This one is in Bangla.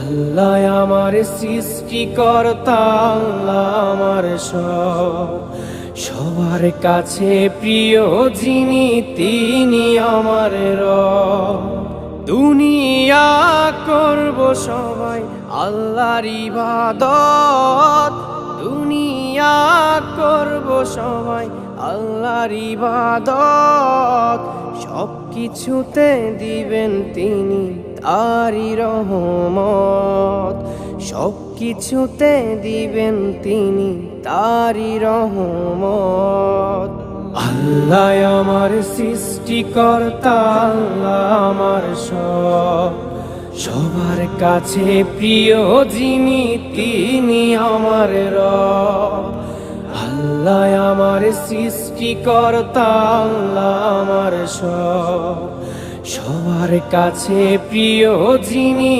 আল্লাহ আমার সৃষ্টিকর্তা, আল্লাহ আমার সবার কাছে প্রিয় যিনি তিনি আমার রব। দুনিয়া করব সবাই আল্লাহর ইবাদত, দুনিয়া করব সবাই আল্লাহর ইবাদত। সব কিছুতে দিবেন তিনি তারি রহমত, সব কিছুতে দিবেন তিনি তারি রহমত। আল্লাহ আমার সৃষ্টিকর্তা, আল্লাহ আমার সবার কাছে প্রিয় যিনি তিনি আমার রব। আল্লাহ আমার সৃষ্টিকর্তা, আল্লাহ আমার সবার কাছে প্রিয় যিনি